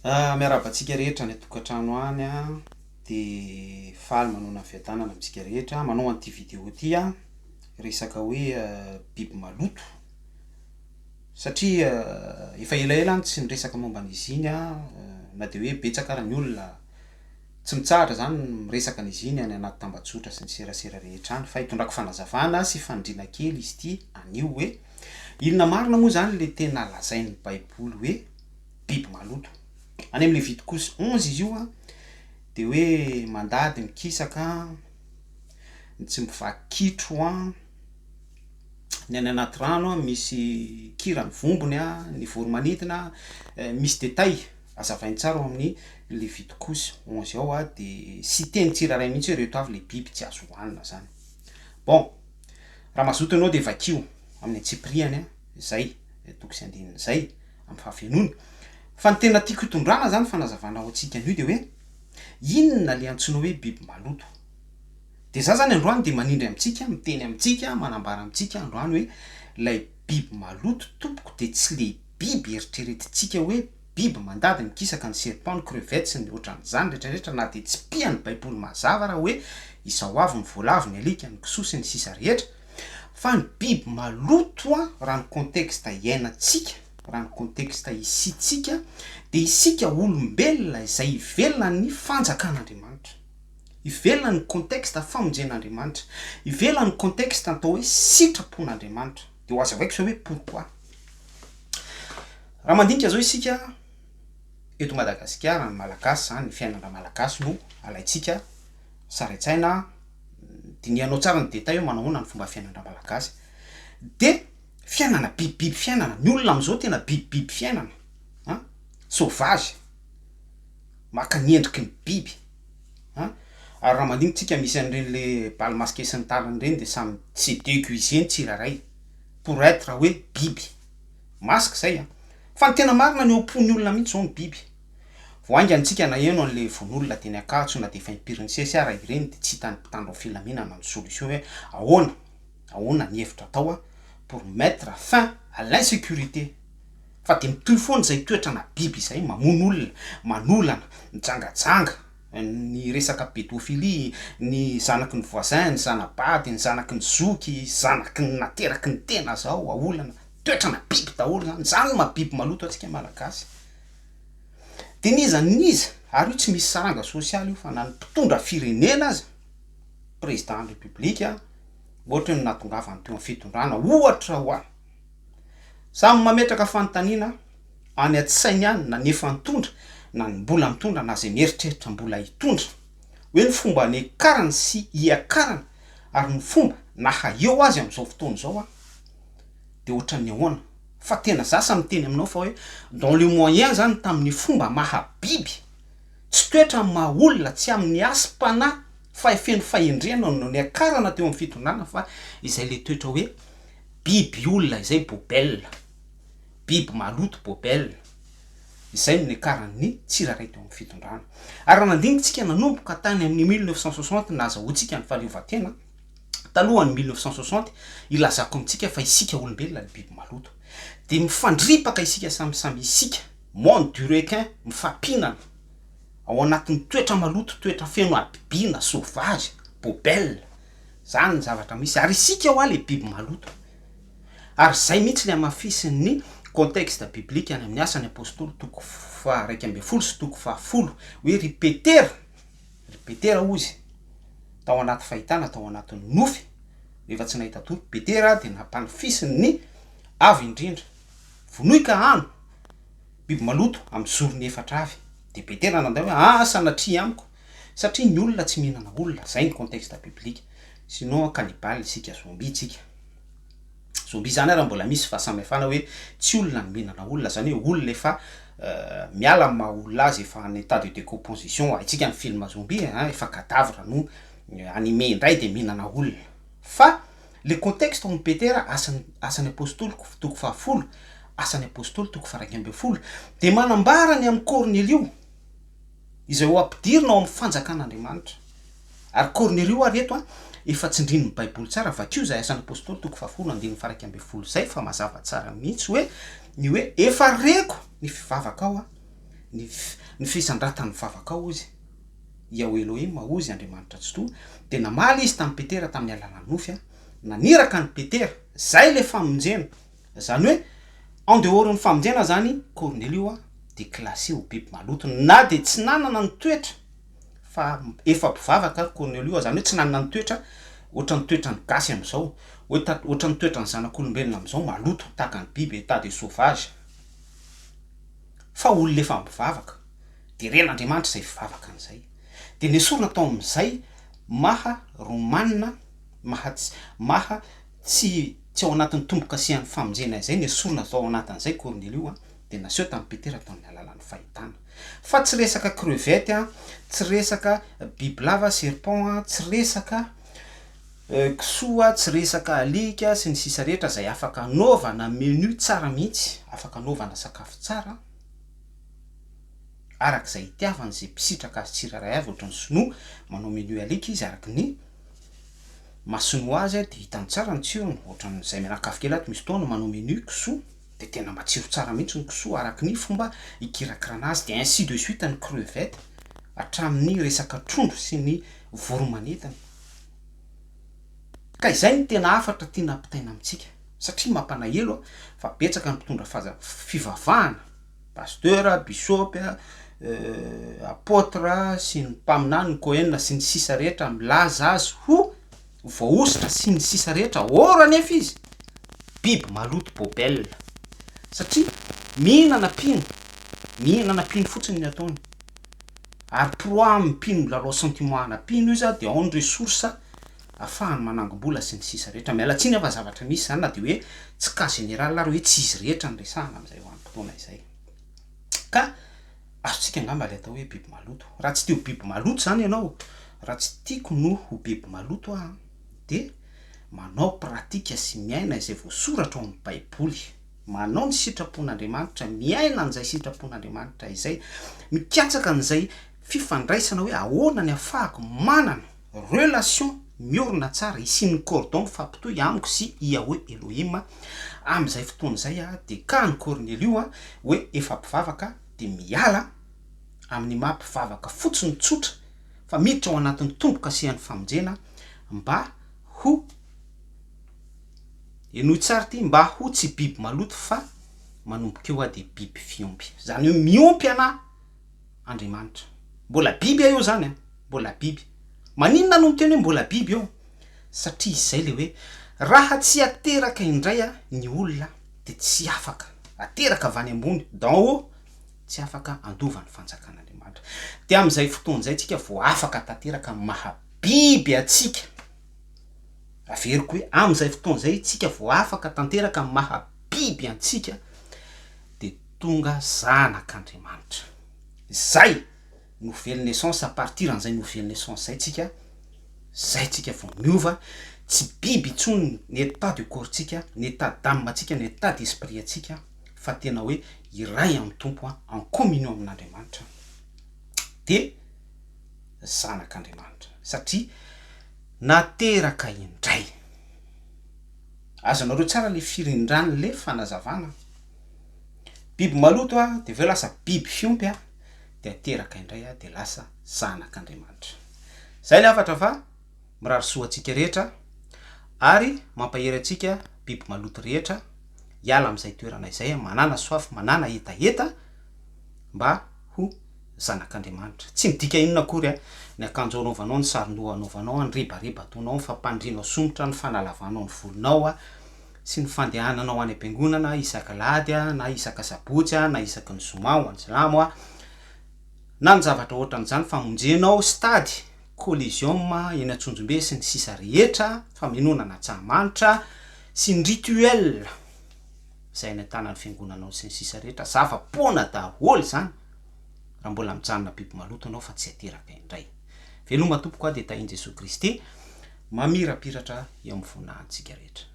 Miarabantsika rehetra ny tokantrano any de faly manao fiadanana amintsika rehetra manao an'ity vidéo ty resaka hoe biby maloto satria efa elaela any tsy niresaka momba an'izy iny na de hoe betsaka ara ny olona tsy mitsahatra zany miresaka an'izy iny any anaty tambazotra sy ny serasera rehetra any fa hitondrako fanazavana sy fandrina kely izy ty anio hoe inona marina moa zany le tena lazain'ny baiboly hoe biby maloto. Any amin'ny Levitikosy 11 izy io de hoe mandady mikisaka tsy mivakitro ny any anaty rano misy kira ny vombony ny voromanidina misy détail azavainy tsara ao amin'ny Levitikosy 11 ao de sy teny tsiraray mihitsy hoe reto avy le biby tsy azo hoanina zany. Bon, raha mazoto ianao de vakio amin'ny Tsipriany zay toko sy andininy zay amin'ny fahafenony. Fa ny tena tiako hitondrana zany fanazavana ao antsika an'io de hoe inona le antsoina hoe biby maloto. De za zany androany de manindry amintsika, miteny amintsika, manambara amintsika androany hoe lay biby maloto tompoko de tsy le biby eritreretintsika hoe biby mandady mikisaka ny serpent, ny crevette sy ny ohatran'izany rehetrarehetra na de tsy pian'ny baiboly mazava raha hoe izao avy ny voalavo, ny alika, ny kisoa sy ny sisa rehetra. Fa ny biby maloto raha ny contexte iainantsika, raha ny contexte isitsika, de isika olombelona izay ivelona ny fanjakan'Andriamanitra, ivelona ny contexte famonjen'Andriamanitra, ivelona ny contexte atao hoe sitrapon'Andriamanitra. De ho azy avaiko zao hoe pourquoi. Raha mandinika zao isika eto Madagasikara, ny malagasy zany, ny fiainana malagasy no alaitsika saraitsaina, dinihanao tsara ny détail hoe manahoana ny fomba fiainana malagasy. De fiainana bibibiby fiainana, ny olona am'izao tena bibibiby fiainana, sauvage, maka ny endriky ny biby, ary raha mandinitsika misy an'ireny le baly masqué sy ny tariny reny de samy tsy déguisé tsiraray pour être hoe biby masque zay fa ny tena marina ny ompon'ny olona mihitsy zao ny biby. Voaingantsika na eno an'le von'olona teny Ankatso na de efa impirin'ny ara ireny de tsy hitany mpitandro filaminana ny solution hoe ahoana ny hevitra atao pour mettre fin à l'insécurité. Fa de mitohy foana zay toetrana biby zay, mamono olona, manolana, mijangajanga, ny resaka pédophilie, ny zanaky ny voisin, ny zanabady, ny zanaky ny zoky, zanaky ny nateraky ny tena zao, aolana, toetrana biby daholo zany, zany maha-biby maloto antsika malagasy. De niza, ary io tsy misy saranga sosialy io fa na ny mpitondra firenena aza, président de république, ohatra hoe natongavany teo amin'ny fitondrana, ohatra hoa samy mametraka fanontaniana any Antsainy any na nefa nitondra na ny mbola mitondra na zay mieritreritra mbola hitondra hoe ny fomba niekarany sy iakarana ary ny fomba naha eo azy am'izao fotoana zao de ohatran'ny ahoana. Fa tena zasa miteny aminao fa hoe dans le moyen zany tamin'ny fomba mahabiby, tsy toetra maha olona, tsy amin'ny asym-panahy fa feno fahendrena no niakarana teo amin'ny fitondrana fa izay le toetra hoe biby olona izay bobelona, biby maloto bobelona, izay no niakarany tsiraray teo amin'ny fitondrana. Ary raha nandinitsika nanomboka tany amin'ny 1960 nazahoantsika ny fahaleovantena talohan'ny 1960 ilazako amintsika fa isika olombelona le biby maloto de mifandripaka isika samsamy isika monde du requin mifampinana ao anatin'ny toetra maloto, toetra feno abibiana, sauvage, bobelona, zany ny zavatra misy ary isika ho le biby maloto. Ary zay mihitsy le amafisin'ny contexte biblique any amin'ny asan'ny apôstôly toko 2 sy toko 10 hoe ripetera ozy tao anaty fahitana, tao anatin'ny nofy rehefa tsy nahita tory. Petera de nampanofisiny ny avy indrindra vonoika ano biby maloto amin'ny zorony efatra avy. De Petera nanday hoe sanatria amiko satria ny olona tsy mihinana olona, zay ny contexte biblique. Sinon cannibale isika zombie tsika. Zombie zany raha mbola misy fahasamihafana hoe tsy olona ny mihinana olona, zany hoe olona efa miala maha olona azy efa en état de décomposition, haitsika ny film zombie efa cadavre no animé indray de mihinana olona. Fa le contexte amin'ny Petera asan'ny apôstôly toko 10, asan'ny apôstôly toko 2 de manambara ny amin'ny Cornelio izay ho ampidirina ao amin'ny fanjakan'Andriamanitra. Ary Cornelio reto efa tsindrin'ny baiboly tsara vakio zay asan'ny apôstôly toko 10 zay fa mazava tsara mihitsy hoe ny hoe efa reko ny fivavaka ao ny fisandratany vavaka ao izy ia o Elohim ozy Andriamanitra tsy to de namaly izy tamin'ny Petera tamin'ny alalan'ny nofy naniraka ny Petera zay le famonjena zany hoe en dehors ny famonjena zany Cornelio de classé ho biby maloto na de tsy nanana ny toetra fa efa mpivavaka Cornelio zany hoe tsy nanana ny toetra ohatran'ny toetrany gasy am'izao ohatran'ny toetrany zanak'olombelona am'izao maloto tahaka ny biby état de sauvage fa olo le fa mpivavaka de ren'Andriamanitra zay fivavaka an'izay de nesorina tao am'izay maha romanina maha tsy ao anatin'ny tombo-kasihan'ny famonjena izay nesorina tao anatin'izay Cornelio de naseho tamin'ny Petera tamin'ny alalan'ny fahitana fa tsy resaka crevette tsy resaka bibilava serpent tsy resaka kisoa tsy resaka alika sy ny sisa rehetra zay afaka anaovana menu tsara mihitsy afaka anaovana sakafo tsara arak'izay itiavany zay mpisitraka azy tsiraray avy ohatran'ny sinoa manao menu alika izy araky ny masinoa azy de hitany tsara ny tsirony ohatran'izay menakafo kely ato misy toana manao menu kisoa de tena matsiro tsara mihitsy ny kisoa araky ny fomba ikirakirana azy de ainsi de suite ny crevette hatramin'ny resaka trondro sy ny voromanidina ka izay ny tena afatra tiana ampitaina amitsika satria mampanahelo fa betsaka ny mpitondra fivavahana pasteur bishop apôtre sy ny mpaminany ny Cohen sy ny sisa rehetra milaza azy ho voaositra sy ny sisa rehetra ora nefa izy biby maloto bobel satria mihinana pino fotsiny ny ataony ary proa mipino lalao sentiment na pino izy de ao ny ressource afahany manangom-bola sy ny sisa rehetra mialatsiny afa zavatra misy zany na de hoe tsy ka général ary hoe tsy izy rehetra ny resahana am'izay vanim-potoana izay ka azotsika angamba le atao hoe biby maloto raha tsy teo biby maloto zany ianao raha tsy tiako no ho biby maloto de manao pratika sy miaina izay voasoratra ao amin'ny baiboly manao ny sitrapon'Andriamanitra miaina an'izay sitrapon'Andriamanitra izay mikatsaka an'izay fifandraisana hoe ahoana ny afahako manana relation miorina tsara isin'ny cordon mifampitohy amiko sy Yahweh Elohim am'izay fotoana izay de ka ny Cornelio hoe efa mpivavaka de miala amin'ny mampivavaka fotsiny tsotra fa miditra ao anatin'ny tombo-kasihan'ny famonjena mba ho enoy tsara ty mba ho tsy biby maloto fa manomboka eo de biby fiompy zany hoe miompy ana Andriamanitra mbola biby eo zany mbola biby maninona no miteny hoe mbola biby eo satria izay le hoe raha tsy ateraka indray ny olona de tsy afaka ateraka avany ambony d'en haut tsy afaka andova ny fanjakan'Andriamanitra de am'izay fotoana izay tsika vo afaka tateraka mahabiby atsika averiko hoe am'izay fotoana izay tsika vo afaka tanteraka mahabiby antsika de tonga zanak'Andriamanitra zay nouvelle naissance à partir an'izay nouvelle naissance zay tsika vo miova tsy biby intsony ny état de corps tsika ny état d'âme tsika ny état d'esprit tsika fa tena hoe iray amin'ny tompo en communion amin'Andriamanitra de zanak'Andriamanitra satria nateraka indray azonareo tsara le firindrany le fanazavana biby maloto de veo lasa biby fiompy de ateraka indray de lasa zanak'Andriamanitra zay le afatra fa mirary soa atsika rehetra ary mampahery atsika biby maloto rehetra hiala am'izay toerana izay manana soafy manana etaeta mba ho zanak'Andriamanitra tsy midika inona akory ny akanjo anaovanao ny sarindoha anaovanao ny ribariba ataonao ny fampandrianao somotra ny fanalavanao ny volonao sy ny fandehananao any am-piangonana isaka lady na isaka sabotsy na isaky ny zoma ho anjilamo na ny zavatra ohatran'izany famonjenao stady collégium eny Antsonjombe sy ny sisa rehetra famononana tsahamanitra sy ny rituel zay ny tanany fiangonanao sy ny sisa rehetra zava-poana daholo zany raha mbola mijanona biby maloto anao fa tsy ateraka indray veloma tompoko de tahin Jesosy Kristy mamirapiratra eo amin'ny vonahintsika rehetra.